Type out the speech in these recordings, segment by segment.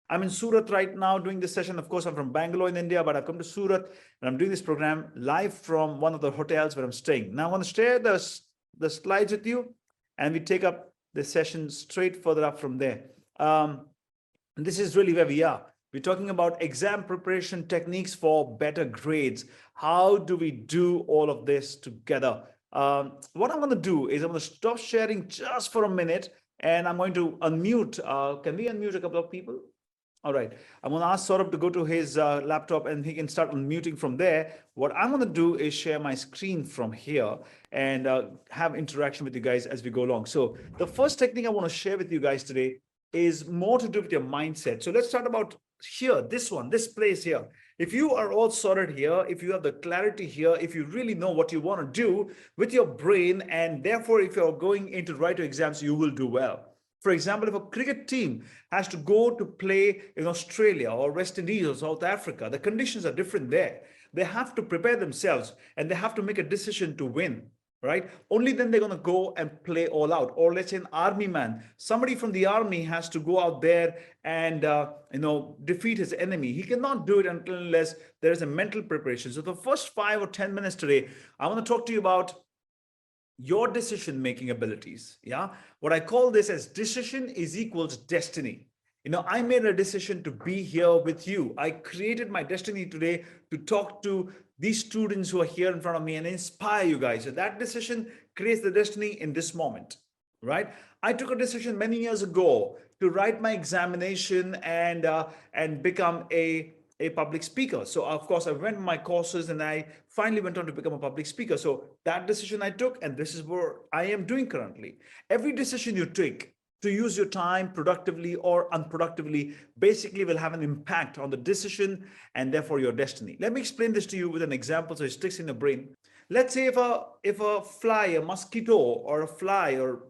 I'm in Surat right now doing this session. Of course, I'm from Bangalore in India, but I've come to Surat and I'm doing this program live from one of the hotels where I'm staying. Now, I want to share the slides with you and we take up the session straight further up from there. And this is really where we are. We're talking about exam preparation techniques for better grades. How do we do all of this together? What I'm going to do is I'm going to stop sharing just for a minute and I'm going to unmute. Can we unmute a couple of people? All right. I'm going to ask Saurabh to go to his laptop and he can start unmuting from there. What I'm going to do is share my screen from here and have interaction with you guys as we go along. So the first technique I want to share with you guys today is more to do with your mindset. So let's start about here, this one, this place here. If you are all sorted here, if you have the clarity here, if you really know what you want to do with your brain, and therefore, if you're going into write your exams, you will do well. For example, if a cricket team has to go to play in Australia or West Indies or South Africa, the conditions are different there. They have to prepare themselves and they have to make a decision to win, right? Only then they're going to go and play all out. Or let's say an army man, somebody from the army has to go out there and defeat his enemy. He cannot do it unless there is a mental preparation. So the first 5 or 10 minutes today, I want to talk to you about your decision-making abilities. Yeah. What I call this as decision is equals destiny. I made a decision to be here with you. I created my destiny today to talk to these students who are here in front of me and inspire you guys. So that decision creates the destiny in this moment, right? I took a decision many years ago to write my examination and become a public speaker. So of course I went my courses and I finally went on to become a public speaker. So that decision I took, and this is what I am doing currently. Every decision you take to use your time productively or unproductively basically will have an impact on the decision and therefore your destiny. Let me explain this to you with an example so it sticks in your brain. Let's say if a fly, a mosquito or a fly or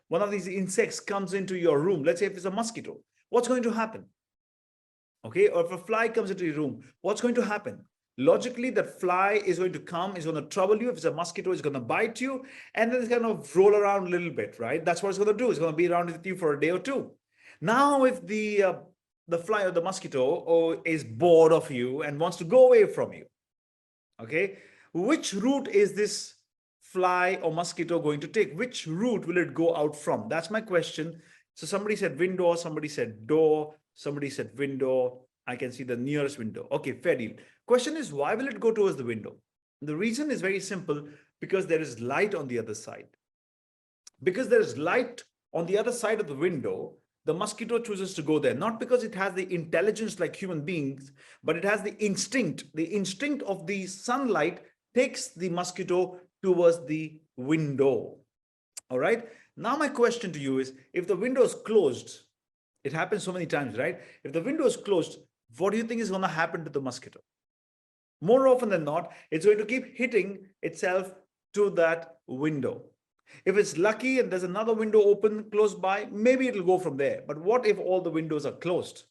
one of these insects comes into your room. Let's say if it's a mosquito, what's going to happen? Okay, or if a fly comes into your room, what's going to happen? Logically, that fly is going to come, is going to trouble you. If it's a mosquito, it's going to bite you, and then it's going to roll around a little bit, right? That's what it's going to do. It's going to be around with you for a day or two. Now, if the fly or the mosquito is bored of you and wants to go away from you, okay, which route is this fly or mosquito going to take? Which route will it go out from? That's my question. So somebody said window, somebody said door, somebody said window. I can see the nearest window. Okay, fair deal. Question is, why will it go towards the window? The reason is very simple, because there is light on the other side. Because there is light on the other side of the window, the mosquito chooses to go there, not because it has the intelligence like human beings, but it has the instinct. The instinct of the sunlight takes the mosquito towards the window. All right. Now, my question to you is, if the window is closed, it happens so many times, right? If the window is closed, what do you think is going to happen to the mosquito? More often than not, it's going to keep hitting itself to that window. If it's lucky and there's another window open close by, maybe it'll go from there. But what if all the windows are closed?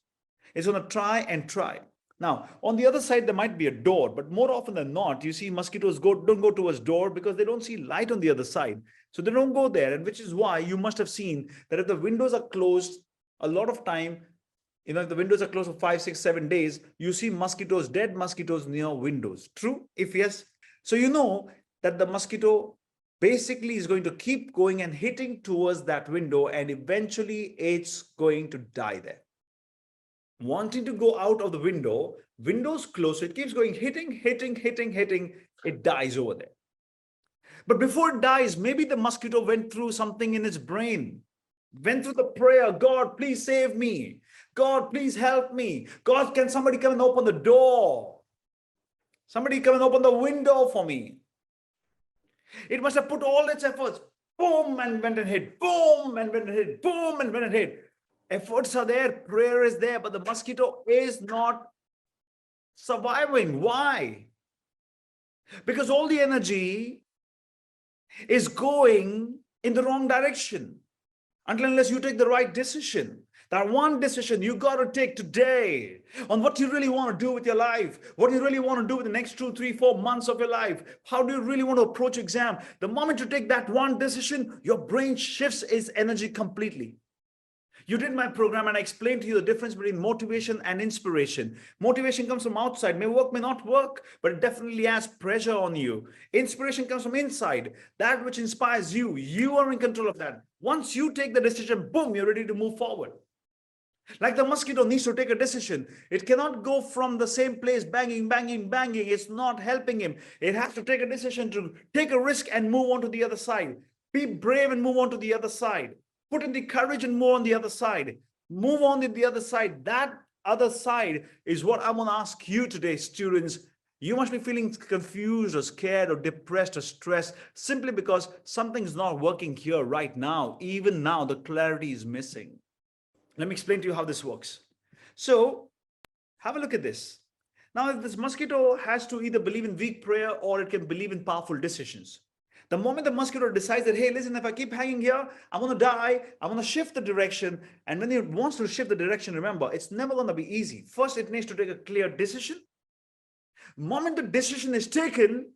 It's going to try and try. Now, on the other side, there might be a door, but more often than not, you see mosquitoes don't go towards door because they don't see light on the other side. So they don't go there. And which is why you must have seen that if the windows are closed, a lot of time, if the windows are closed for 5, 6, 7 days, you see mosquitoes, dead mosquitoes near windows. True? If yes, so you know that the mosquito basically is going to keep going and hitting towards that window, and eventually it's going to die there. Wanting to go out of the window, windows closed, so it keeps going, hitting, it dies over there. But before it dies, maybe the mosquito went through something in its brain, went through the prayer, God, please save me. God, please help me. God, can somebody come and open the door? Somebody come and open the window for me. It must have put all its efforts, boom, and went and hit, boom, and went and hit, boom, and went and hit. Efforts are there, prayer is there, but the mosquito is not surviving. Why? Because all the energy is going in the wrong direction. Unless you take the right decision. That one decision you got to take today on what you really want to do with your life, what you really want to do with the next 2, 3, 4 months of your life. How do you really want to approach exam? The moment you take that one decision, your brain shifts its energy completely. You did my program and I explained to you the difference between motivation and inspiration. Motivation comes from outside, may work, may not work, but it definitely has pressure on you. Inspiration comes from inside, that which inspires you. You are in control of that. Once you take the decision, boom, you're ready to move forward. Like the mosquito needs to take a decision. It cannot go from the same place, banging, banging, banging. It's not helping him. It has to take a decision to take a risk and move on to the other side. Be brave and move on to the other side. Put in the courage and move on the other side. Move on to the other side. That other side is what I'm going to ask you today, students. You must be feeling confused or scared or depressed or stressed simply because something's not working here right now. Even now, the clarity is missing. Let me explain to you how this works. So have a look at this. Now, this mosquito has to either believe in weak prayer or it can believe in powerful decisions. The moment the mosquito decides that, hey, listen, if I keep hanging here, I'm going to die. I'm going to shift the direction. And when it wants to shift the direction, remember, it's never going to be easy. First, it needs to take a clear decision. The moment the decision is taken,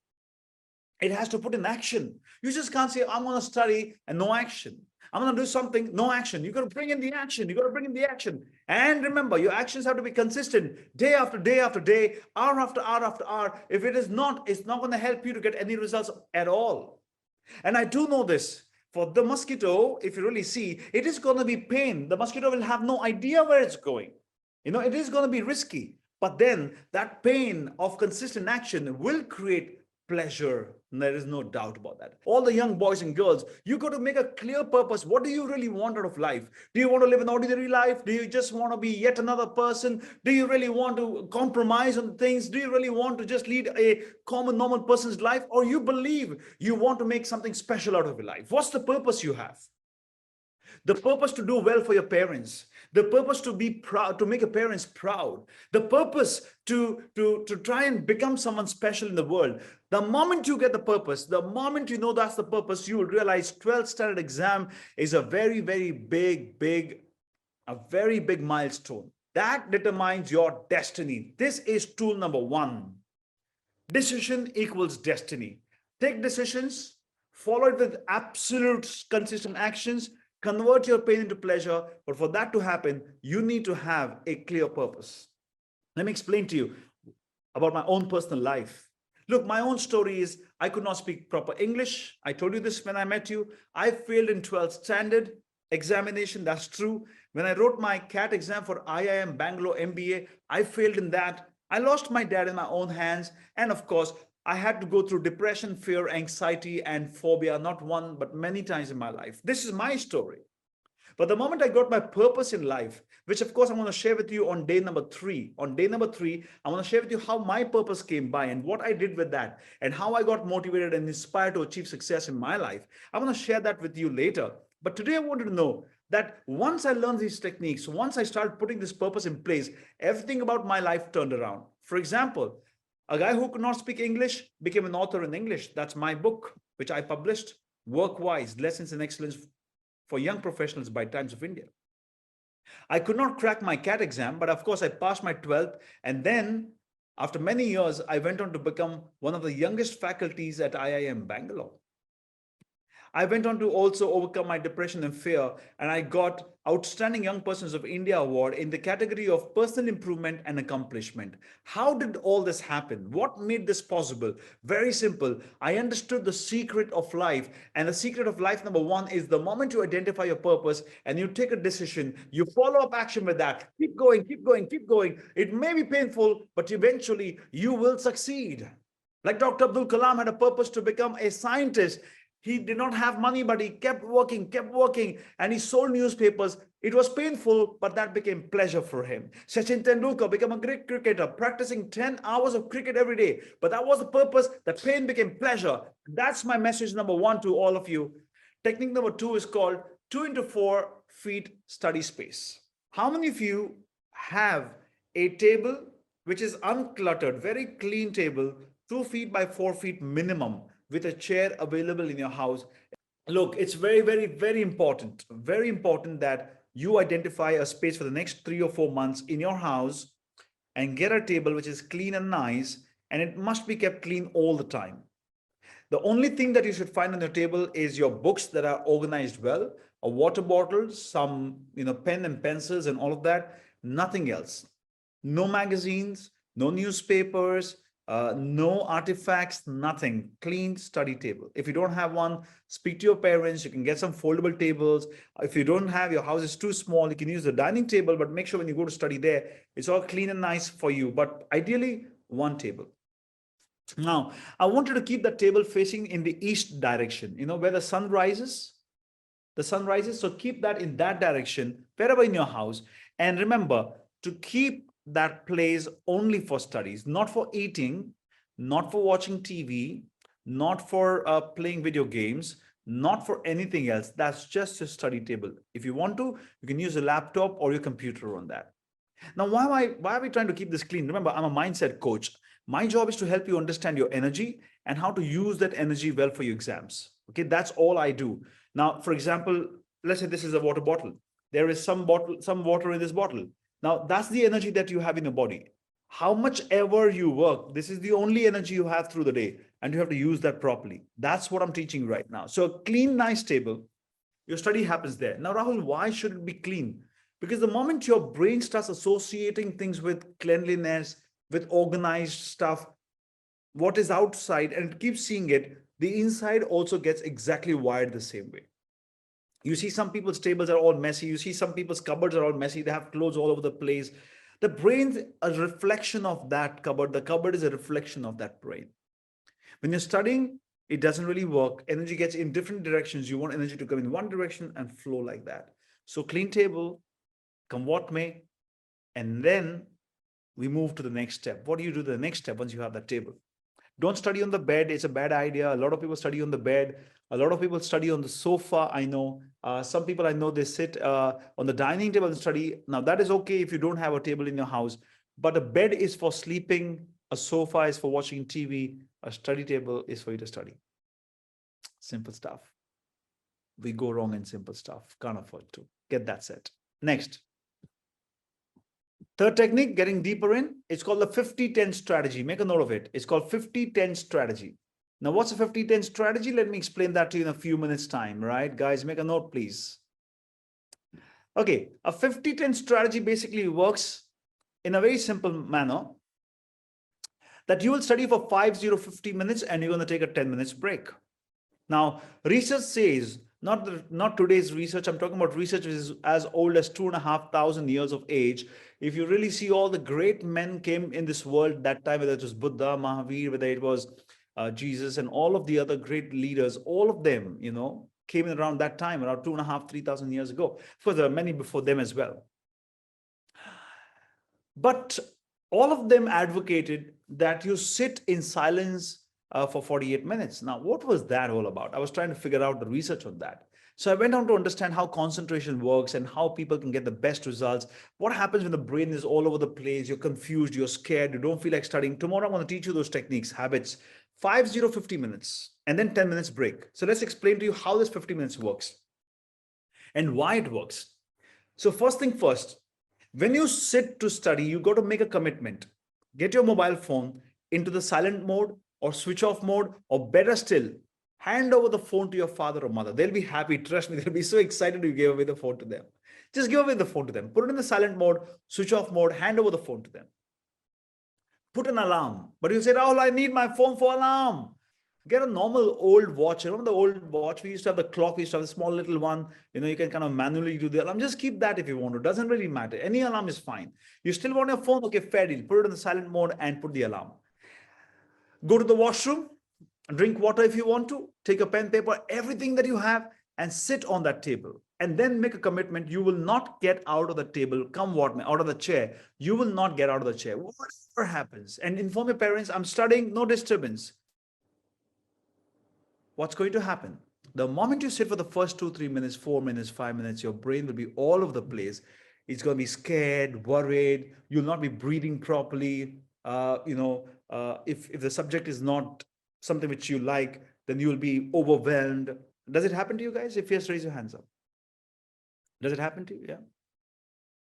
it has to put in action. You just can't say, I'm going to study and no action. I'm going to do something, no action. You got to bring in the action. You got to bring in the action. And remember, your actions have to be consistent day after day after day, hour after hour after hour. If it is not, it's not going to help you to get any results at all. And I do know this. For the mosquito, if you really see, it is going to be pain. The mosquito will have no idea where it's going. It is going to be risky. But then that pain of consistent action will create pleasure. There is no doubt about that. All the young boys and girls, you got to make a clear purpose. What do you really want out of life? Do you want to live an ordinary life? Do you just want to be yet another person? Do you really want to compromise on things? Do you really want to just lead a common, normal person's life? Or you believe you want to make something special out of your life? What's the purpose you have? The purpose to do well for your parents, the purpose to be proud, to make your parents proud, the purpose to try and become someone special in the world. The moment you get the purpose, the moment you know that's the purpose, you will realize 12th standard exam is a very, very big milestone. That determines your destiny. This is tool number one. Decision equals destiny. Take decisions, follow it with absolute consistent actions, convert your pain into pleasure. But for that to happen, you need to have a clear purpose. Let me explain to you about my own personal life. Look, my own story is I could not speak proper English. I told you this when I met you. I failed in 12th standard examination. That's true. When I wrote my CAT exam for IIM Bangalore MBA, I failed in that. I lost my dad in my own hands. And of course, I had to go through depression, fear, anxiety, and phobia, not one, but many times in my life. This is my story. But the moment I got my purpose in life, which of course I'm going to share with you on day number 3. On day number 3, I'm going to share with you how my purpose came by and what I did with that and how I got motivated and inspired to achieve success in my life. I'm going to share that with you later. But today I wanted to know that once I learned these techniques, once I started putting this purpose in place, everything about my life turned around. For example, a guy who could not speak English became an author in English. That's my book, which I published, Work-Wise, Lessons in Excellence for Young Professionals by Times of India. I could not crack my CAT exam, but of course I passed my 12th. And then after many years, I went on to become one of the youngest faculties at IIM Bangalore. I went on to also overcome my depression and fear, and I got Outstanding Young Persons of India Award in the category of personal improvement and accomplishment. How did all this happen? What made this possible? Very simple. I understood the secret of life, and the secret of life number 1 is the moment you identify your purpose and you take a decision, you follow up action with that. Keep going, keep going, keep going. It may be painful, but eventually you will succeed. Like Dr. Abdul Kalam had a purpose to become a scientist. He did not have money, but he kept working, and he sold newspapers. It was painful, but that became pleasure for him. Sachin Tendulkar became a great cricketer, practicing 10 hours of cricket every day. But that was the purpose. The pain became pleasure. That's my message number 1 to all of you. Technique number 2 is called 2 into 4 feet study space. How many of you have a table which is uncluttered, very clean table, 2 feet by 4 feet minimum, with a chair available in your house? Look, it's very important that you identify a space for the next 3 or 4 months in your house and get a table which is clean and nice, and it must be kept clean all the time. The only thing that you should find on your table is your books that are organized well. a water bottle, some, pen and pencils and all of that, nothing else. No magazines, no newspapers, no artifacts, nothing. Clean study table. If you don't have one, speak to your parents. You can get some foldable tables. If you don't have, your house is too small, you can use the dining table, but make sure when you go to study there, it's all clean and nice for you. But ideally, one table. Now, I want you to keep that table facing in the east direction, where the sun rises. The sun rises. So keep that in that direction, wherever in your house. And remember to keep that place only for studies, not for eating, not for watching TV, not for playing video games, not for anything else. That's just your study table. If you want to, you can use a laptop or your computer on that. Now, why are we trying to keep this clean? Remember, I'm a mindset coach. My job is to help you understand your energy and how to use that energy well for your exams. Okay, that's all I do. Now, for example, let's say this is a water bottle. There is some water in this bottle. Now, that's the energy that you have in your body. How much ever you work, this is the only energy you have through the day, and you have to use that properly. That's what I'm teaching right now. So a clean, nice table, your study happens there. Now, Rahul, why should it be clean? Because the moment your brain starts associating things with cleanliness, with organized stuff, what is outside, and it keeps seeing it, the inside also gets exactly wired the same way. You see some people's tables are all messy. You see some people's cupboards are all messy. They have clothes all over the place. The brain's a reflection of that cupboard. The cupboard is a reflection of that brain. When you're studying, it doesn't really work. Energy gets in different directions. You want energy to come in one direction and flow like that. So clean table, come what may, and then we move to the next step. What do you do the next step once you have that table? Don't study on the bed. It's a bad idea. A lot of people study on the bed. A lot of people study on the sofa. I know some people I know, they sit on the dining table and study. Now that is okay if you don't have a table in your house, but a bed is for sleeping. A sofa is for watching TV. A study table is for you to study. Simple stuff. We go wrong in simple stuff. Can't afford to. Get that set. Next. Third technique, getting deeper in, it's called the 50-10 strategy. Make a note of it. It's called 50-10 strategy. Now, what's a 50-10 strategy? Let me explain that to you in a few minutes' time, right? Guys, make a note, please. Okay, a 50-10 strategy basically works in a very simple manner that you will study for 50 minutes and you're going to take a 10 minutes break. Now, research says, not today's research, I'm talking about research which is as old as 2,500 years of age. If you really see, all the great men came in this world that time, whether it was Buddha, Mahavir, whether it was Jesus and all of the other great leaders, all of them, came in around that time, around 2,500, 3,000 years ago. Of course, there are many before them as well. But all of them advocated that you sit in silence for 48 minutes. Now, what was that all about? I was trying to figure out the research on that. So I went on to understand how concentration works and how people can get the best results. What happens when the brain is all over the place, you're confused, you're scared, you don't feel like studying. Tomorrow, I'm going to teach you those techniques, habits, 50 minutes, and then 10 minutes break. So let's explain to you how this 50 minutes works and why it works. So first thing first, when you sit to study, you got to make a commitment. Get your mobile phone into the silent mode or switch off mode, or better still, hand over the phone to your father or mother. They'll be happy. Trust me, they'll be so excited you gave away the phone to them. Just give away the phone to them. Put it in the silent mode, switch off mode, hand over the phone to them. Put an alarm. But you say, Rahul, I need my phone for alarm. Get a normal old watch. Remember the old watch? We used to have the clock. We used to have a small little one. You can kind of manually do the alarm. Just keep that if you want to. Doesn't really matter. Any alarm is fine. You still want your phone? Okay, fair deal. Put it in the silent mode and put the alarm. Go to the washroom, drink water if you want to, take a pen, paper, everything that you have, and sit on that table. And then make a commitment. You will not get out of the table, come what may, out of the chair. You will not get out of the chair. Whatever happens. And inform your parents, I'm studying, no disturbance. What's going to happen? The moment you sit for the first 2, 3 minutes, 4 minutes, 5 minutes, your brain will be all over the place. It's going to be scared, worried. You'll not be breathing properly. If the subject is not something which you like, then you'll be overwhelmed. Does it happen to you guys? If yes, raise your hands up. Does it happen to you?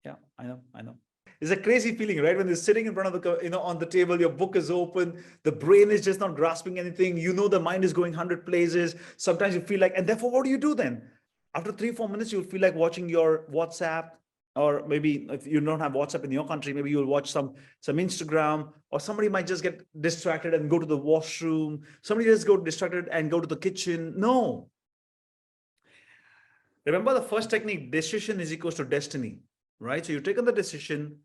Yeah, I know. It's a crazy feeling, right? When you're sitting in front of the, on the table, your book is open, the brain is just not grasping anything. The mind is going 100 places. Sometimes you feel like, and therefore, what do you do then? After 3-4 minutes, you'll feel like watching your WhatsApp, or maybe if you don't have WhatsApp in your country, maybe you'll watch some Instagram, or somebody might just get distracted and go to the washroom. Somebody just go distracted and go to the kitchen. No. Remember the first technique, decision is equals to destiny, right? So you've taken the decision.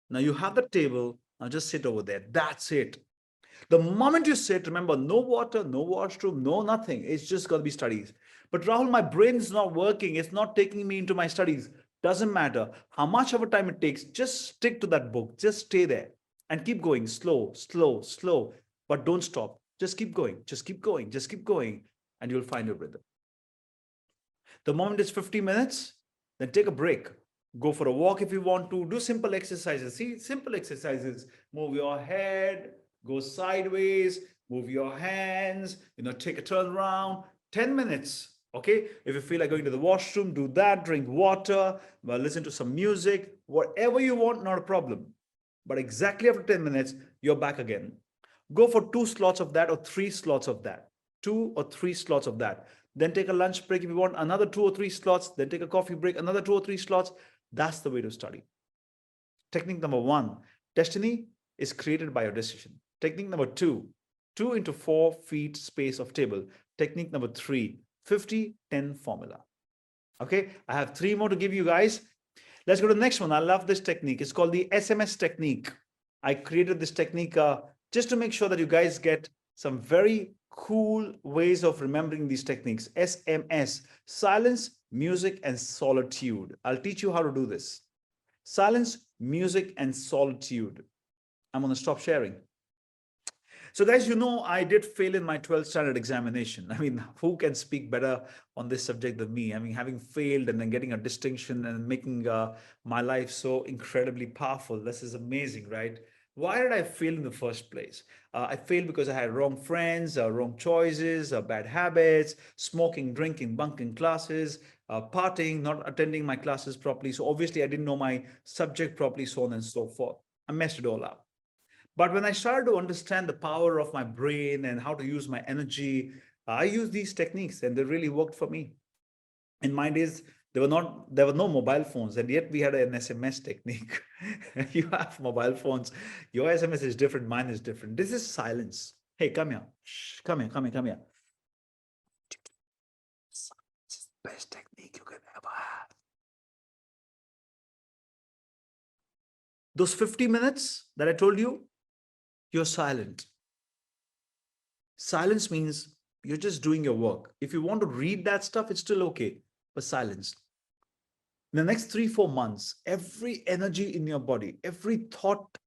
Now you have the table. Now just sit over there. That's it. The moment you sit, remember, no water, no washroom, no nothing. It's just going to be studies. But Rahul, my brain is not working. It's not taking me into my studies. Doesn't matter how much of a time it takes. Just stick to that book. Just stay there and keep going. Slow, slow, slow. But don't stop. Just keep going. Just keep going. Just keep going. And you'll find your rhythm. The moment it's 50 minutes, then take a break. Go for a walk if you want to. Do simple exercises. See, simple exercises. Move your head, go sideways, move your hands, take a turn around. 10 minutes. Okay. If you feel like going to the washroom, do that, drink water, listen to some music, whatever you want, not a problem. But exactly after 10 minutes, you're back again. Go for 2 slots of that or 3 slots of that. 2 or 3 slots of that. Then take a lunch break if you want, another 2 or 3 slots. Then take a coffee break, another 2 or 3 slots. That's the way to study. Technique number 1, destiny is created by your decision. Technique number 2, 2 into 4 feet space of table. Technique number 3, 50-10 formula. Okay, I have 3 more to give you guys. Let's go to the next one. I love this technique. It's called the SMS technique. I created this technique just to make sure that you guys get some very cool ways of remembering these techniques. SMS, silence, music, and solitude. I'll teach you how to do this. Silence, music, and solitude. I'm going to stop sharing. So guys, I did fail in my 12th standard examination. I mean, who can speak better on this subject than me? I mean, having failed and then getting a distinction and making my life so incredibly powerful. This is amazing, right? Why did I fail in the first place? I failed because I had wrong friends, wrong choices, bad habits, smoking, drinking, bunking classes, partying, not attending my classes properly. So obviously I didn't know my subject properly, so on and so forth. I messed it all up. But when I started to understand the power of my brain and how to use my energy, I used these techniques and they really worked for me. In my days, there were no mobile phones, and yet we had an SMS technique. You have mobile phones, your SMS is different, mine is different. This is silence. Hey, come here. Shh, come here. Silence is the best technique you can ever have. Those 50 minutes that I told you, you're silent. Silence means you're just doing your work. If you want to read that stuff, it's still okay, but silence. In the next 3-4 months, every energy in your body, every thought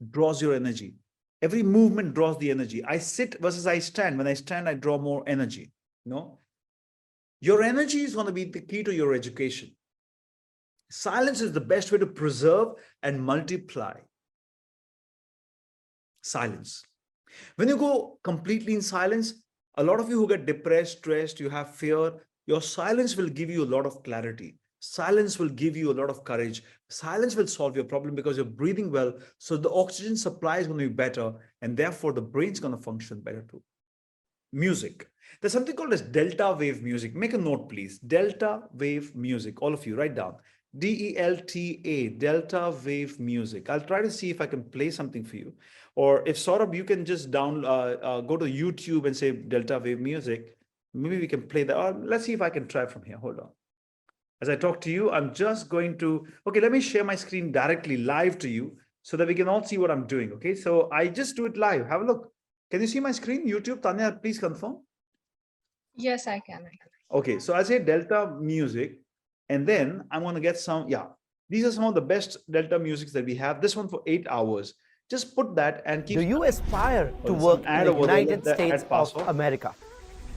draws your energy. Every movement draws the energy. I sit versus I stand. When I stand, I draw more energy. Your energy is going to be the key to your education. Silence is the best way to preserve and multiply. Silence. When you go completely in silence, a lot of you who get depressed, stressed, you have fear, your silence will give you a lot of clarity. Silence will give you a lot of courage. Silence will solve your problem because you're breathing well. So the oxygen supply is going to be better, and therefore the brain's going to function better too. Music. There's something called as delta wave music. Make a note, please. Delta wave music. All of you, write down. DELTA, delta wave music. I'll try to see if I can play something for you. Or if Saurabh, you can just go to YouTube and say delta wave music. Maybe we can play that. Or let's see if I can try from here. Hold on. As I talk to you, I'm just going to, okay, let me share my screen directly live to you so that we can all see what I'm doing. Okay, so I just do it live. Have a look. Can you see my screen? YouTube, Tanya, please confirm. Yes, I can. Okay, so I say delta music, and then I'm going to get some, these are some of the best delta musics that we have. This one for 8 hours. Just put that and keep. Do you aspire to work in the United States of America?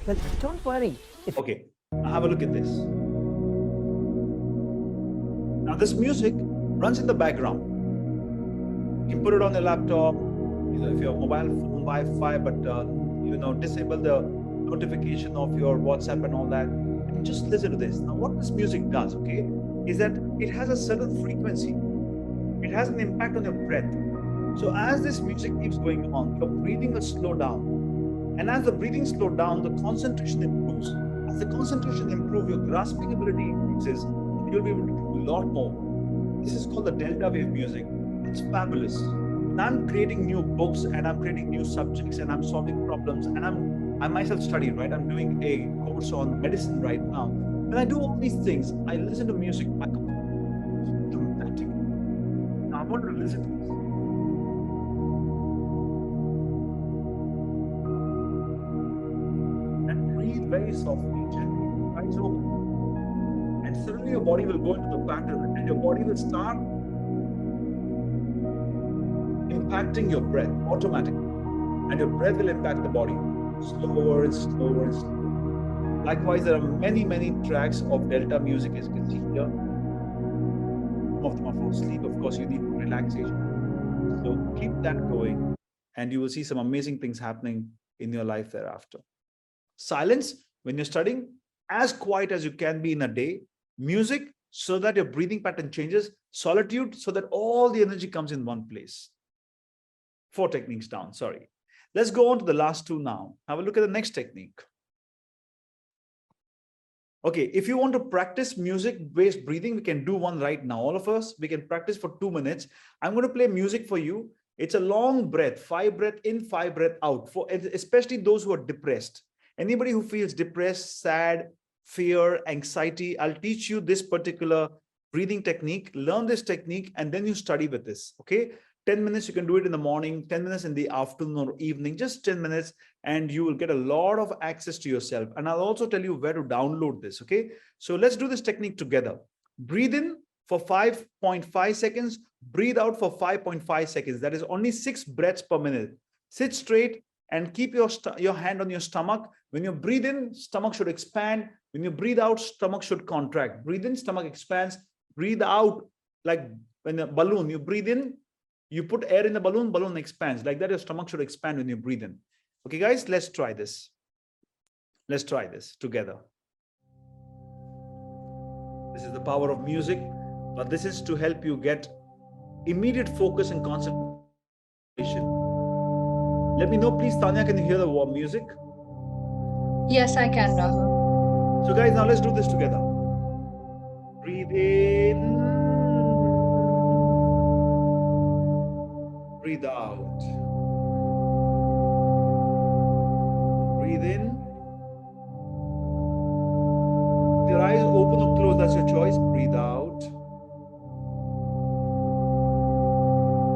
Well, don't worry. Okay, now have a look at this. Now this music runs in the background. You can put it on your laptop, if you have mobile phone Wi-Fi, but disable the notification of your WhatsApp and all that. And just listen to this. Now what this music does, okay, is that it has a certain frequency. It has an impact on your breath. So as this music keeps going on, your breathing will slow down. And as the breathing slows down, the concentration improves. As the concentration improves, your grasping ability increases, and you'll be able to do a lot more. This is called the delta wave music. It's fabulous. And I'm creating new books, and I'm creating new subjects, and I'm solving problems, and I myself study, right? I'm doing a course on medicine right now. When I do all these things, I listen to music. I come dramatic. Now I want to listen to this. And breathe very softly, gently, eyes open. And suddenly your body will go into the pattern, and your body will start impacting your breath automatically. And your breath will impact the body slower and slower and slower. Likewise, there are many, many tracks of delta music, as you can see here. Some of them are for sleep. Of course, you need relaxation. So keep that going, and you will see some amazing things happening in your life thereafter. Silence when you're studying, as quiet as you can be in a day. Music, so that your breathing pattern changes. Solitude, so that all the energy comes in one place. 4 techniques down, sorry. Let's go on to the last 2 now. Have a look at the next technique. Okay, if you want to practice music-based breathing, we can do one right now. All of us, we can practice for 2 minutes. I'm going to play music for you. It's a long breath, 5 breath in, 5 breath out, for especially those who are depressed. Anybody who feels depressed, sad, fear, anxiety, I'll teach you this particular breathing technique. Learn this technique, and then you study with this, okay? 10 minutes, you can do it in the morning, 10 minutes in the afternoon or evening, just 10 minutes, and you will get a lot of access to yourself. And I'll also tell you where to download this, okay? So let's do this technique together. Breathe in for 5.5 seconds, breathe out for 5.5 seconds. That is only 6 breaths per minute. Sit straight and keep your hand on your stomach. When you breathe in, stomach should expand. When you breathe out, stomach should contract. Breathe in, stomach expands. Breathe out, like when a balloon, you breathe in, you put air in the balloon, balloon expands. Like that, your stomach should expand when you breathe in. Okay, guys, let's try this. Let's try this together. This is the power of music, but this is to help you get immediate focus and concentration. Let me know, please, Tanya, can you hear the music? Yes, I can, Rahul. So guys, now let's do this together. Breathe in. Breathe out. Breathe in. Your eyes open or close, that's your choice. Breathe out.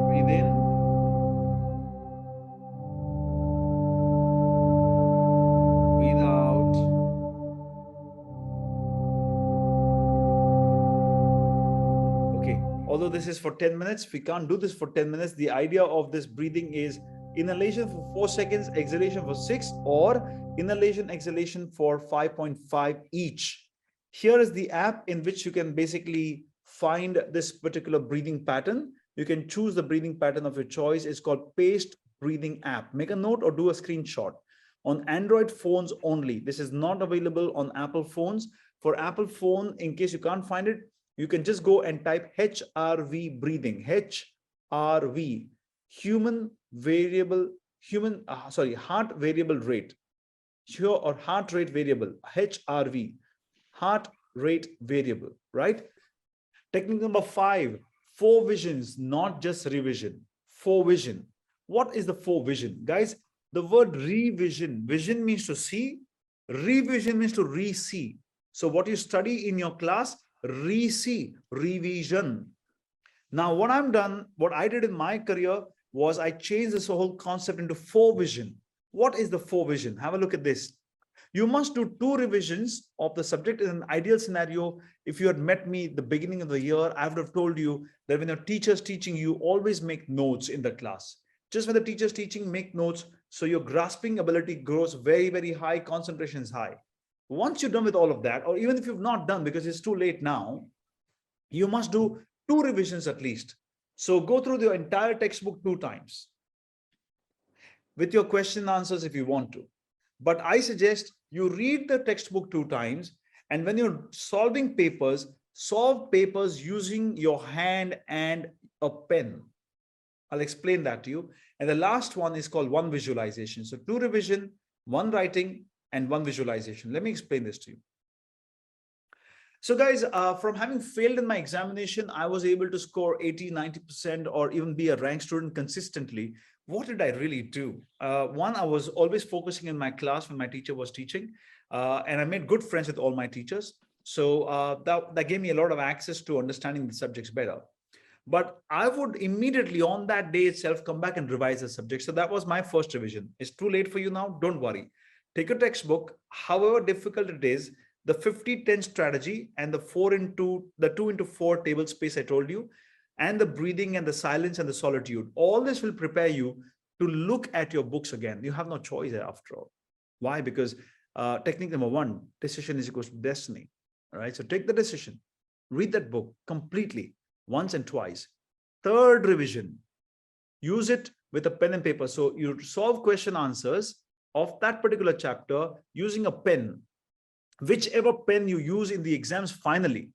Breathe in. Breathe out. Okay, although this is for 10 minutes, we can't do this for 10 minutes. The idea of this breathing is inhalation for 4 seconds, exhalation for 6, or inhalation, exhalation for 5.5 each. Here is the app in which you can basically find this particular breathing pattern. You can choose the breathing pattern of your choice. It's called Paced Breathing app. Make a note or do a screenshot. On Android phones only. This is not available on Apple phones. For Apple phone, in case you can't find it, you can just go and type HRV breathing. HRV, heart variable rate. Or heart rate variable, HRV, heart rate variable, right? Technique number 5, 4 visions, not just revision. 4 vision. What is the 4 vision? Guys, the word revision, vision means to see, revision means to re-see. So what you study in your class, re-see, revision. Now what I did in my career was I changed this whole concept into 4 vision. What is the 4 vision? Have a look at this. You must do 2 revisions of the subject. In an ideal scenario, if you had met me at the beginning of the year, I would have told you that when your teacher's teaching, you always make notes in the class. Just when the teacher's teaching, make notes. So your grasping ability grows very, very high. Concentration is high. Once you're done with all of that, or even if you've not done because it's too late now, you must do 2 revisions at least. So go through the entire textbook 2 times with your question and answers if you want to. But I suggest you read the textbook 2 times, and when you're solving papers, solve papers using your hand and a pen. I'll explain that to you. And the last one is called 1 visualization. So 2 revision, 1 writing, and one visualization. Let me explain this to you. So guys, from having failed in my examination, I was able to score 80, 90% or even be a rank student consistently. What did I really do? One, I was always focusing in my class when my teacher was teaching, and I made good friends with all my teachers. So that gave me a lot of access to understanding the subjects better. But I would immediately on that day itself come back and revise the subject. So that was my first revision. It's too late for you now. Don't worry. Take your textbook, however difficult it is, the 50-10 strategy and the 2 into 4 table space I told you, and the breathing and the silence and the solitude. All this will prepare you to look at your books again. You have no choice after all. Why? Because technique number 1, decision is equals to destiny. All right. So take the decision, read that book completely once and twice. Third revision, use it with a pen and paper. So you solve question answers of that particular chapter using a pen. Whichever pen you use in the exams, finally,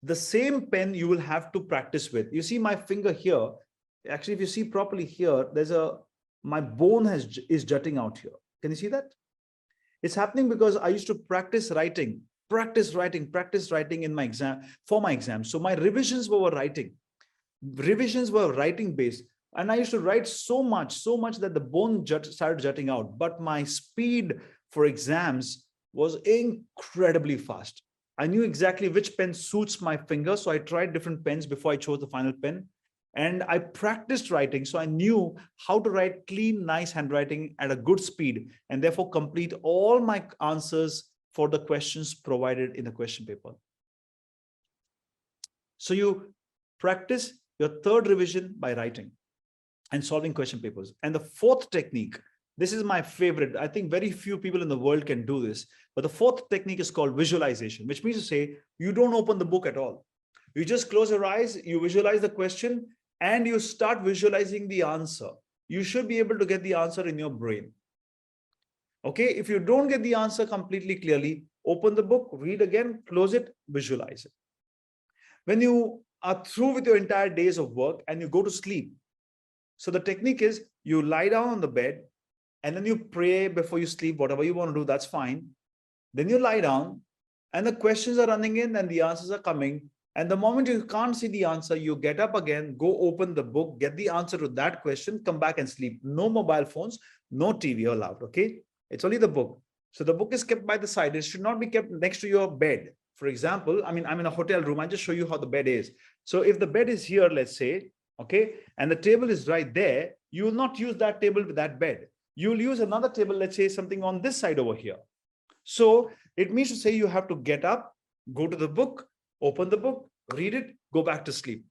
the same pen you will have to practice with. You see my finger here. Actually, if you see properly here, my bone is jutting out here. Can you see that? It's happening because I used to practice writing in my exam, for my exam. So my revisions were writing. Revisions were writing based. And I used to write so much that the bone started jutting out. But my speed for exams was incredibly fast. I knew exactly which pen suits my finger. So I tried different pens before I chose the final pen. And I practiced writing. So I knew how to write clean, nice handwriting at a good speed, and therefore complete all my answers for the questions provided in the question paper. So you practice your third revision by writing and solving question papers. And the fourth technique, this is my favorite. I think very few people in the world can do this. But the fourth technique is called visualization, which means to say you don't open the book at all. You just close your eyes, you visualize the question, and you start visualizing the answer. You should be able to get the answer in your brain. Okay, if you don't get the answer completely clearly, open the book, read again, close it, visualize it. When you are through with your entire days of work and you go to sleep, so the technique is you lie down on the bed and then you pray before you sleep, whatever you want to do, that's fine. Then you lie down and the questions are running in and the answers are coming. And the moment you can't see the answer, you get up again, go open the book, get the answer to that question, come back and sleep. No mobile phones, no TV allowed, okay? It's only the book. So the book is kept by the side. It should not be kept next to your bed. For example, I mean, I'm in a hotel room. I just show you how the bed is. So if the bed is here, let's say, okay, and the table is right there, you will not use that table with that bed. You will use another table, let's say something on this side over here. So it means to say you have to get up, go to the book, open the book, read it, go back to sleep.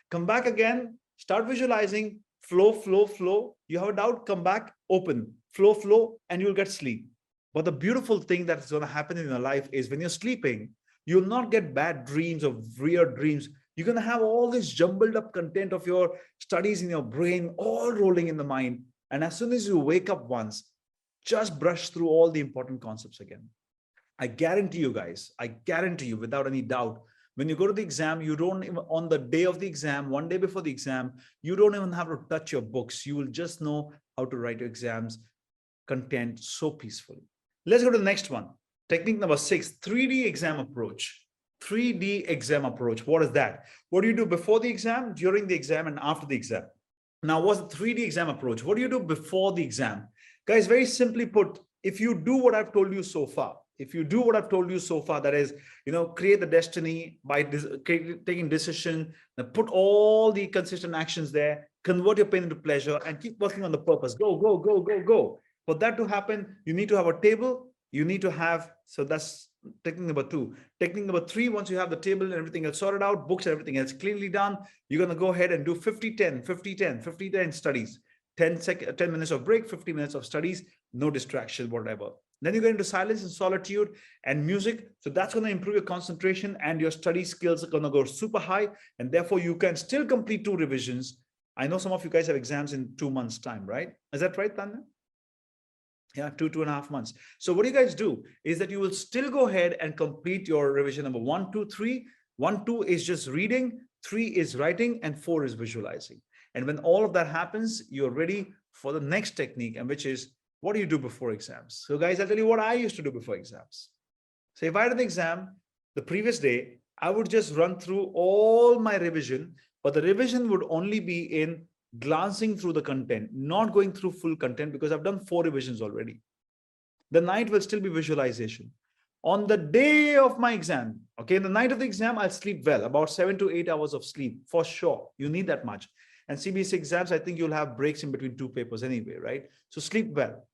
Come back again, start visualizing, flow, flow, flow. You have a doubt, come back, open, flow, flow, and you'll get sleep. But the beautiful thing that's going to happen in your life is when you're sleeping, you'll not get bad dreams or weird dreams. You're going to have all this jumbled up content of your studies in your brain, all rolling in the mind. And as soon as you wake up once, just brush through all the important concepts again. I guarantee you guys, I guarantee you without any doubt, when you go to the exam, you don't even, on the day of the exam, one day before the exam, you don't even have to touch your books. You will just know how to write your exams content so peacefully. Let's go to the next one. Technique number 6, 3D exam approach. 3D exam approach. What is that? What do you do before the exam, during the exam, and after the exam? Now, what's the 3D exam approach? What do you do before the exam? Guys, very simply put, if you do what I've told you so far, that is, create the destiny by taking decision, put all the consistent actions there, convert your pain into pleasure, and keep working on the purpose. Go, go, go, go, go. For that to happen, you need to have a table. You need to have, so that's technique number 2. Technique number 3, once you have the table and everything else sorted out, books and everything else cleanly done, you're going to go ahead and do 50-10, 50-10, 50-10 studies. 10 minutes of break, 50 minutes of studies, no distraction, whatever. Then you get into silence and solitude and music. So that's going to improve your concentration and your study skills are going to go super high. And therefore you can still complete 2 revisions. I know some of you guys have exams in 2 months time, right? Is that right, Tanya? Yeah, 2.5 months. So what you guys do is that you will still go ahead and complete your revision number 1, 2, 3. 1, 2 is just reading, 3 is writing, and 4 is visualizing. And when all of that happens, you're ready for the next technique, and which is What do you do before exams? So guys, I'll tell you what I used to do before exams. So if I had an exam the previous day, I would just run through all my revision, but the revision would only be in glancing through the content, not going through full content, because I've done 4 revisions already. The night will still be visualization. On the day of my exam, okay, in the night of the exam, I'll sleep well, about 7 to 8 hours of sleep for sure. You need that much. And CBSE exams, I think you'll have breaks in between 2 papers anyway, right? So sleep well.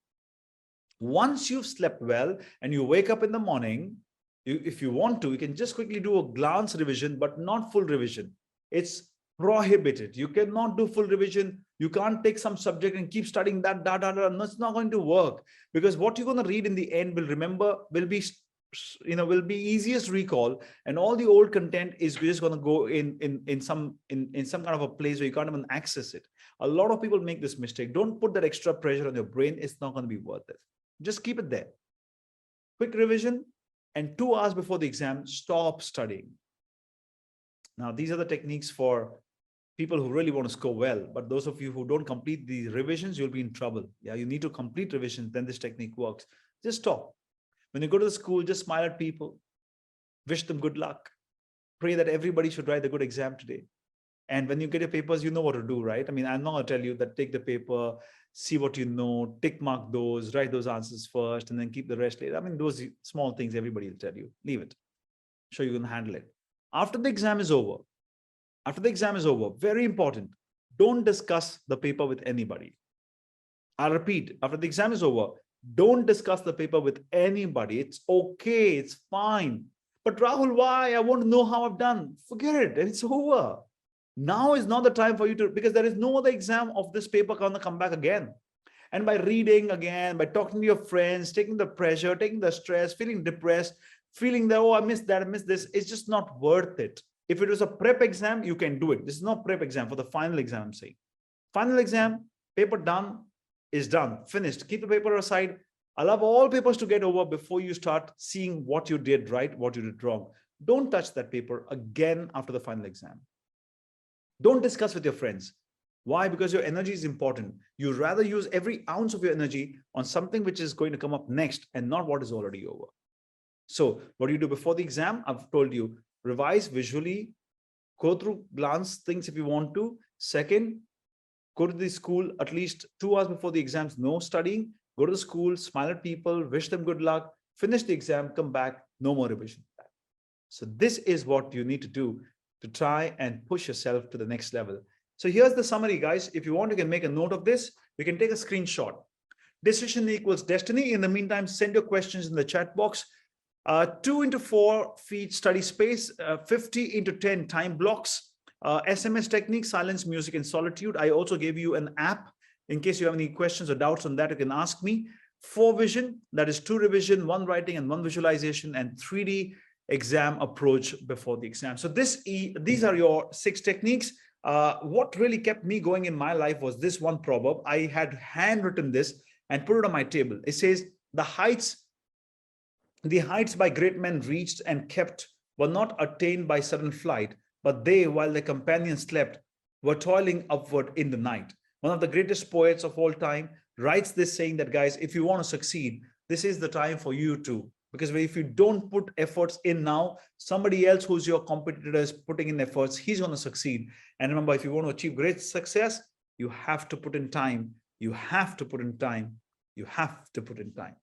Once you've slept well and you wake up in the morning, if you want to, you can just quickly do a glance revision, but not full revision. It's prohibited. You cannot do full revision. You can't take some subject and keep studying that. No, it's not going to work, because what you're going to read in the end will be easiest recall, and all the old content is just going to go in some kind of a place where you can't even access it. A lot of people make this mistake. Don't put that extra pressure on your brain. It's not going to be worth it. Just keep it there. Quick revision, and 2 hours before the exam, stop studying. Now, these are the techniques for people who really want to score well, but those of you who don't complete the revisions, you'll be in trouble. Yeah, you need to complete revisions, then this technique works. Just stop. When you go to the school, just smile at people, wish them good luck, pray that everybody should write a good exam today. And when you get your papers, you know what to do, right? I mean, I'm not going to tell you that take the paper, see what you know, tick mark those, write those answers first, and then keep the rest later. I mean, those small things everybody will tell you. Leave it. Sure, you can handle it. After the exam is over, very important, don't discuss the paper with anybody. I'll repeat, after the exam is over, don't discuss the paper with anybody. It's okay, it's fine. But Rahul, why? I want to know how I've done. Forget it, it's over. Now is not the time for you to, because there is no other exam of this paper going to come back again. And by reading again, by talking to your friends, taking the pressure, taking the stress, feeling depressed, feeling that, oh, I missed that, I missed this, it's just not worth it. If it was a prep exam, you can do it. This is not prep exam, for the final exam, I'm saying. Final exam, paper done is done, finished. Keep the paper aside. Allow all papers to get over before you start seeing what you did right, what you did wrong. Don't touch that paper again after the final exam. Don't discuss with your friends. Why? Because your energy is important. You rather use every ounce of your energy on something which is going to come up next and not what is already over. So what do you do before the exam? I've told you, revise visually, go through glance things if you want to. Second, go to the school at least 2 hours before the exams, no studying. Go to the school, smile at people, wish them good luck, finish the exam, come back, no more revision. So this is what you need to do to try and push yourself to the next level. So here's the summary, guys. If you want, you can make a note of this. You can take a screenshot. Decision equals destiny. In the meantime, send your questions in the chat box. 2 into 4 feet study space, 50 into 10 time blocks, SMS technique, silence, music, and solitude. I also gave you an app. In case you have any questions or doubts on that, you can ask me. 4 vision, that is 2 revision, 1 writing, and 1 visualization, and 3D exam approach before the exam. So these are your 6 techniques. What really kept me going in my life was this one proverb. I had handwritten this and put it on my table. It says, the heights by great men reached and kept were not attained by sudden flight, but they, while their companions slept, were toiling upward in the night. One of the greatest poets of all time writes this, saying that, guys, if you want to succeed, this is the time for you to. Because if you don't put efforts in now, somebody else who's your competitor is putting in efforts, he's going to succeed. And remember, if you want to achieve great success, you have to put in time. You have to put in time. You have to put in time.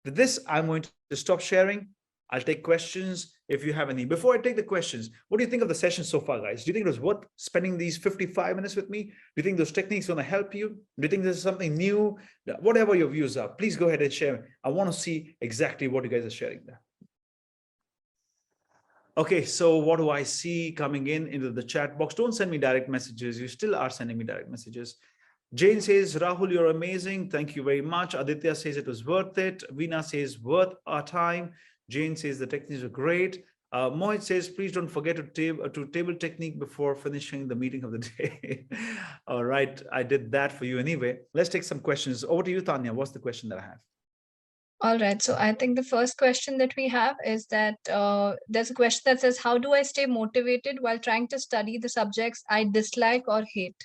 With this, I'm going to stop sharing. I'll take questions if you have any. Before I take the questions, what do you think of the session so far, guys? Do you think it was worth spending these 55 minutes with me? Do you think those techniques are going to help you? Do you think there's something new? Whatever your views are, please go ahead and share. I want to see exactly what you guys are sharing there. Okay, so what do I see coming into the chat box? Don't send me direct messages. You still are sending me direct messages. Jane says, Rahul, you're amazing. Thank you very much. Aditya says it was worth it. Veena says, worth our time. Jane says the techniques are great. Mohit says, please don't forget to table technique before finishing the meeting of the day. All right, I did that for you anyway. Let's take some questions. Over to you, Tanya. What's the question that I have? All right. So I think the first question that we have is that there's a question that says, how do I stay motivated while trying to study the subjects I dislike or hate?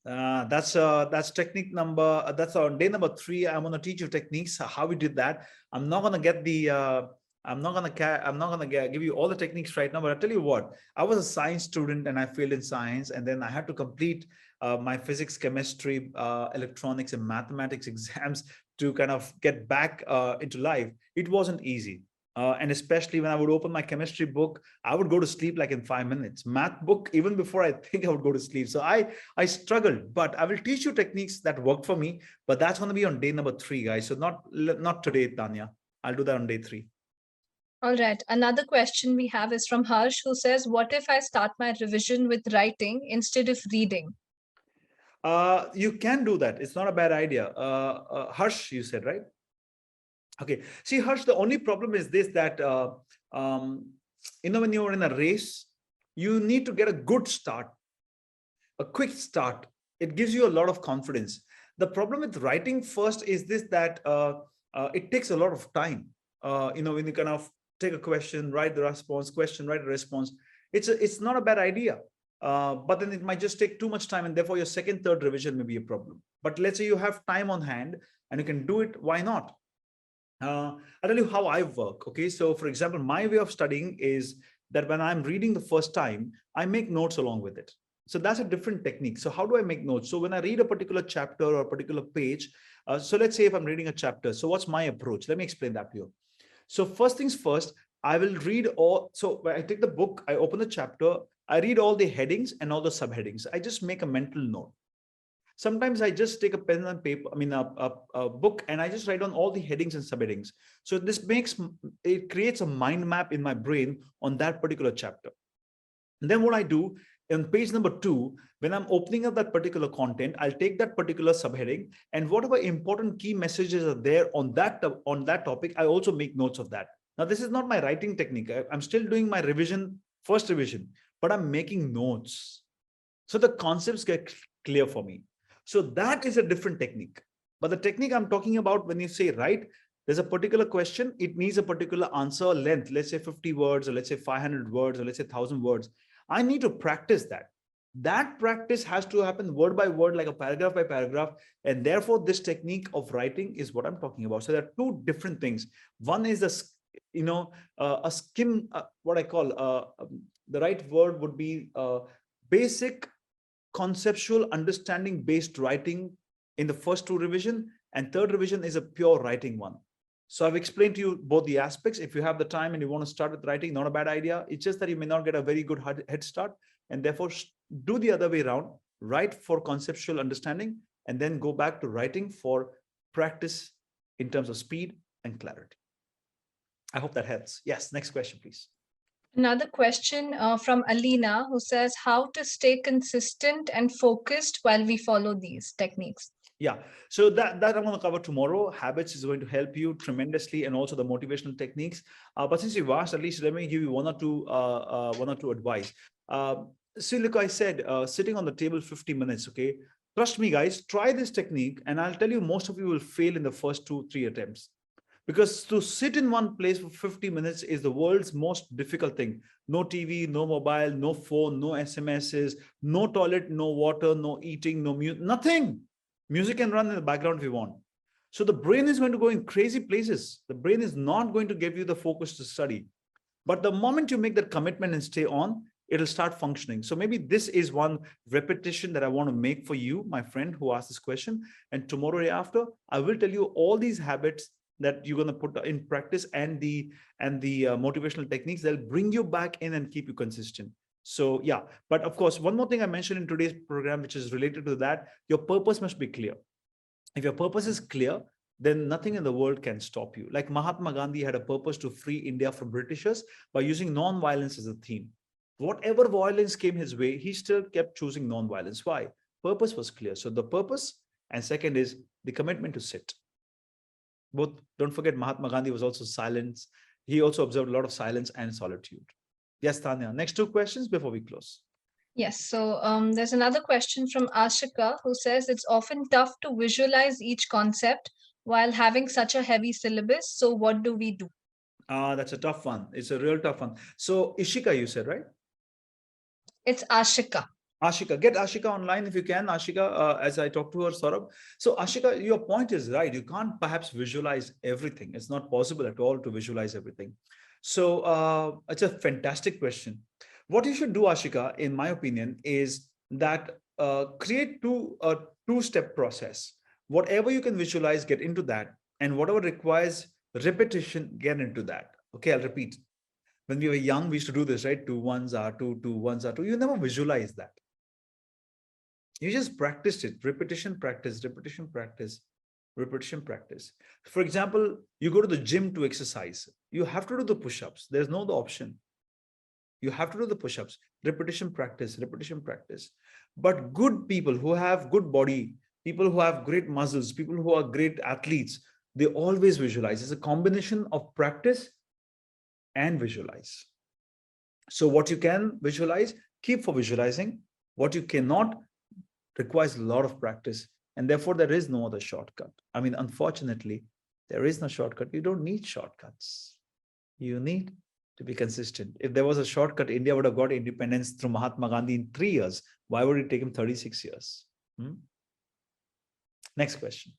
That's technique number. That's on day number 3. I'm going to teach you techniques how we did that. I'm not going to get the. I'm not gonna give you all the techniques right now, but I'll tell you what. I was a science student and I failed in science, and then I had to complete my physics, chemistry, electronics, and mathematics exams to kind of get back into life. It wasn't easy. And especially when I would open my chemistry book, I would go to sleep like in 5 minutes. Math book, even before I think I would go to sleep. So I struggled, but I will teach you techniques that worked for me. But that's going to be on day number 3, guys. So not today, Tanya. I'll do that on day 3. All right. Another question we have is from Harsh, who says, what if I start my revision with writing instead of reading? You can do that. It's not a bad idea. Harsh, you said, right? Okay. See, Harsh, the only problem is this, that, when you're in a race, you need to get a good start, a quick start. It gives you a lot of confidence. The problem with writing first is this, that it takes a lot of time. When you kind of take a question, write the response, question, write the response, it's not a bad idea. But then it might just take too much time, and therefore your second, third revision may be a problem. But let's say you have time on hand and you can do it, why not? I'll tell you how I work. Okay, so for example, my way of studying is that when I'm reading the first time, I make notes along with it. So that's a different technique. So how do I make notes? So when I read a particular chapter or a particular page, so let's say if I'm reading a chapter, so what's my approach? Let me explain that to you. So first things first, I will read all. So when I take the book, I open the chapter, I read all the headings and all the subheadings. I just make a mental note. Sometimes I just take a pen and paper, a book, and I just write down all the headings and subheadings. So this creates a mind map in my brain on that particular chapter. And then what I do on page number 2, when I'm opening up that particular content, I'll take that particular subheading, and whatever important key messages are there on that topic, I also make notes of that. Now, this is not my writing technique. I'm still doing my first revision, but I'm making notes. So the concepts get clear for me. So that is a different technique. But the technique I'm talking about, when you say write, there's a particular question, it needs a particular answer length, let's say 50 words, or let's say 500 words, or let's say 1,000 words. I need to practice that. That practice has to happen word by word, like a paragraph by paragraph. And therefore, this technique of writing is what I'm talking about. So there are two different things. One is a skim, what I call, the right word would be basic conceptual understanding based writing in the first 2 revision, and third revision is a pure writing one. So I've explained to you both the aspects. If you have the time and you want to start with writing, not a bad idea. It's just that you may not get a very good head start, and therefore do the other way around. Write for conceptual understanding and then go back to writing for practice in terms of speed and clarity. I hope that helps. Yes, next question, please. Another question from Alina, who says, how to stay consistent and focused while we follow these techniques? Yeah, so that I'm going to cover tomorrow. Habits is going to help you tremendously, and also the motivational techniques. But since you've asked, at least let me give you one or two advice. See, look, I said sitting on the table 50 minutes. Okay, trust me, guys, try this technique, and I'll tell you, most of you will fail in the first 2-3 attempts. Because to sit in one place for 50 minutes is the world's most difficult thing. No TV, no mobile, no phone, no SMSs, no toilet, no water, no eating, no music, nothing. Music can run in the background if you want. So the brain is going to go in crazy places. The brain is not going to give you the focus to study. But the moment you make that commitment and stay on, it'll start functioning. So maybe this is one repetition that I want to make for you, my friend who asked this question. And tomorrow day after, I will tell you all these habits that you're going to put in practice, and the motivational techniques that'll bring you back in and keep you consistent. So yeah, but of course, one more thing I mentioned in today's program, which is related to that, your purpose must be clear. If your purpose is clear, then nothing in the world can stop you. Like Mahatma Gandhi had a purpose to free India from Britishers by using non-violence as a theme. Whatever violence came his way, he still kept choosing non-violence. Why? Purpose was clear. So the purpose, and second is the commitment to sit. Both, don't forget, Mahatma Gandhi was also silent. He also observed a lot of silence and solitude. Yes, Tanya, next 2 questions before we close. Yes, so there's another question from Ashika, who says it's often tough to visualize each concept while having such a heavy syllabus. So what do we do? That's a tough one. It's a real tough one. So Ishika, you said, right? It's Ashika. Ashika, get Ashika online if you can, Ashika, as I talk to her, Saurabh. So Ashika, your point is right. You can't perhaps visualize everything. It's not possible at all to visualize everything. So it's a fantastic question. What you should do, Ashika, in my opinion, is that create a two-step process. Whatever you can visualize, get into that. And whatever requires repetition, get into that. Okay, I'll repeat. When we were young, we used to do this, right? 2 ones are 2, 2 ones are 2. You never visualize that. You just practiced it. Repetition, practice, repetition, practice, repetition, practice. For example, you go to the gym to exercise. You have to do the push-ups. There's no other option. You have to do the push-ups. Repetition, practice, repetition, practice. But good people who have good body, people who have great muscles, people who are great athletes, they always visualize. It's a combination of practice and visualize. So what you can visualize, keep for visualizing. What you cannot requires a lot of practice, and therefore there is no other shortcut. I mean, unfortunately, there is no shortcut. You don't need shortcuts. You need to be consistent. If there was a shortcut, India would have got independence through Mahatma Gandhi in 3 years. Why would it take him 36 years? Next question.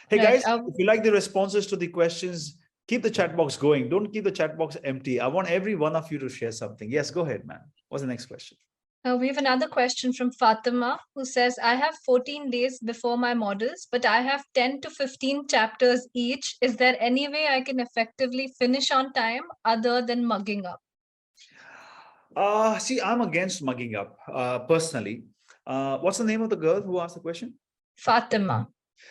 Hey guys, if you like the responses to the questions, keep the chat box going. Don't keep the chat box empty. I want every one of you to share something. Yes, go ahead, man. What's the next question? We have another question from Fatima, who says, I have 14 days before my models, but I have 10 to 15 chapters each. Is there any way I can effectively finish on time other than mugging up? See, I'm against mugging up, personally. What's the name of the girl who asked the question? Fatima.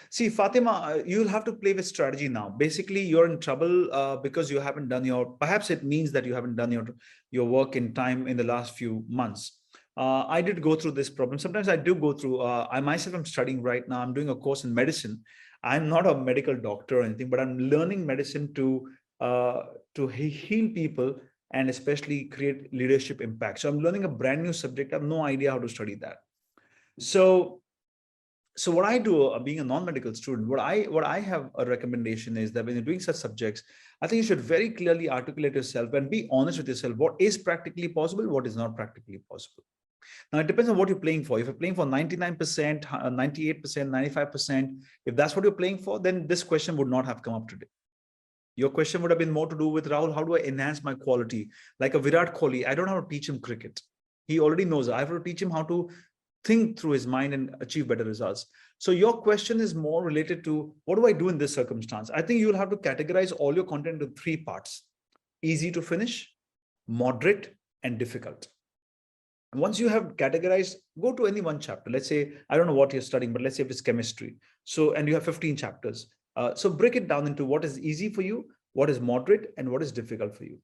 See, Fatima, you'll have to play with strategy now. Basically, you're in trouble because you haven't done perhaps it means that you haven't done your work in time in the last few months. I did go through this problem. Sometimes I do go through, I myself am studying right now. I'm doing a course in medicine. I'm not a medical doctor or anything, but I'm learning medicine to heal people and especially create leadership impact. So I'm learning a brand new subject. I have no idea how to study that. So what I do, being a non-medical student, what I have a recommendation is that when you're doing such subjects, I think you should very clearly articulate yourself and be honest with yourself. What is practically possible? What is not practically possible? Now, it depends on what you're playing for. If you're playing for 99%, 98%, 95%, if that's what you're playing for, then this question would not have come up today. Your question would have been more to do with, Rahul, how do I enhance my quality? Like a Virat Kohli, I don't have to teach him cricket. He already knows. I have to teach him how to think through his mind and achieve better results. So your question is more related to, what do I do in this circumstance? I think you'll have to categorize all your content into 3 parts: easy to finish, moderate, and difficult. Once you have categorized, go to any one chapter. Let's say, I don't know what you're studying, but let's say if it's chemistry. So, and you have 15 chapters. So break it down into what is easy for you, what is moderate, and what is difficult for you.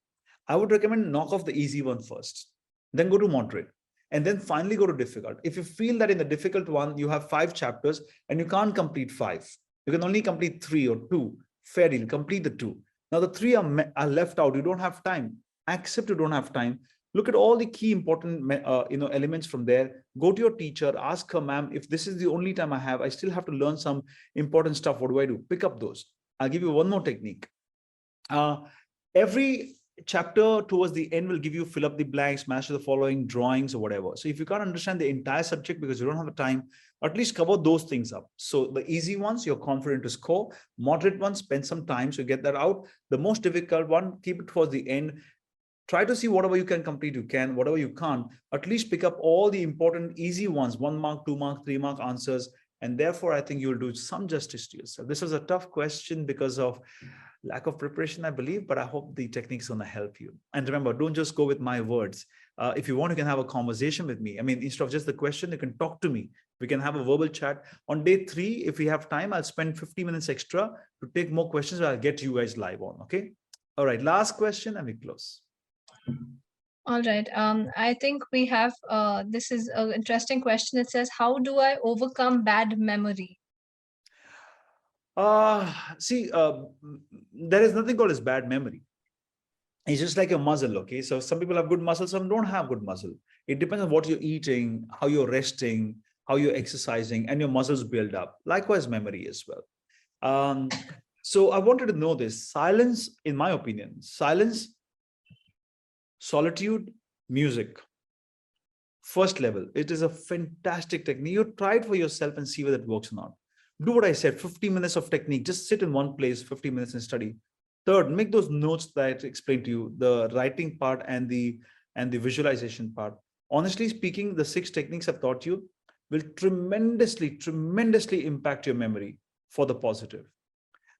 I would recommend knock off the easy one first, then go to moderate, and then finally go to difficult. If you feel that in the difficult one, you have 5 chapters and you can't complete 5, you can only complete 3 or 2, fair deal, complete the 2. Now the 3 are left out. You don't have time. Accept you don't have time. Look at all the key important elements from there. Go to your teacher, ask her, ma'am, if this is the only time I have, I still have to learn some important stuff. What do I do? Pick up those. I'll give you one more technique. Every chapter towards the end will give you fill up the blanks, match the following, drawings, or whatever. So if you can't understand the entire subject because you don't have the time, at least cover those things up. So the easy ones, you're confident to score. Moderate ones, spend some time so get that out. The most difficult one, keep it towards the end. Try to see whatever you can complete, you can. Whatever you can't, at least pick up all the important easy ones, 1 mark, 2 mark, 3 mark answers. And therefore, I think you'll do some justice to yourself. This was a tough question because of lack of preparation, I believe, but I hope the technique is going to help you. And remember, don't just go with my words. If you want, you can have a conversation with me. I mean, instead of just the question, you can talk to me. We can have a verbal chat. On day 3, if we have time, I'll spend 50 minutes extra to take more questions. I'll get you guys live on, okay? All right, last question and we close. All right. I think we have, this is an interesting question. It says, how do I overcome bad memory? See, there is nothing called as bad memory. It's just like a muscle, okay? So some people have good muscle, some don't have good muscle. It depends on what you're eating, how you're resting, how you're exercising, and your muscles build up. Likewise, memory as well. So I wanted to know this. Silence, in my opinion, silence, solitude, music. first level. It is a fantastic technique. You try it for yourself and see whether it works or not. Do what I said, 50 minutes of technique, just sit in one place, 50 minutes and study. Third, make those notes that I explained to you, the writing part and the visualization part. Honestly speaking, the 6 techniques I've taught you will tremendously impact your memory for the positive.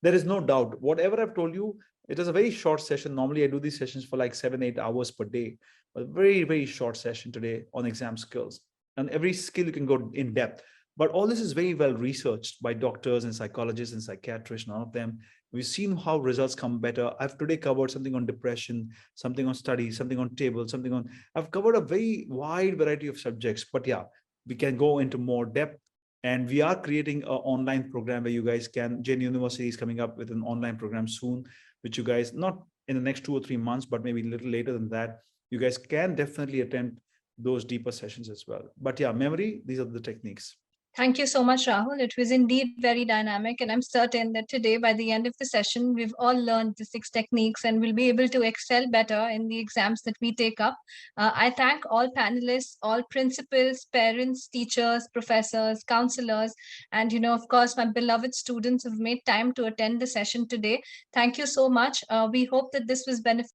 There is no doubt. Whatever I've told you, it is a very short session. Normally, I do these sessions for like 7-8 hours per day. A very short session today on exam skills. And every skill you can go in depth. But all this is very well researched by doctors and psychologists and psychiatrists, none of them. We've seen how results come better. I've today covered something on depression, something on studies, something on tables, something on, I've covered a very wide variety of subjects. But yeah, we can go into more depth. And we are creating an online program where you guys can, Jain University is coming up with an online program soon, which you guys, not in the next 2 or 3 months, but maybe a little later than that, you guys can definitely attend those deeper sessions as well. But yeah, memory, these are the techniques. Thank you so much, Rahul. It was indeed very dynamic, and I'm certain that today, by the end of the session, we've all learned the 6 techniques and will be able to excel better in the exams that we take up. I thank all panelists, all principals, parents, teachers, professors, counselors, and, of course, my beloved students who've made time to attend the session today. Thank you so much. We hope that this was beneficial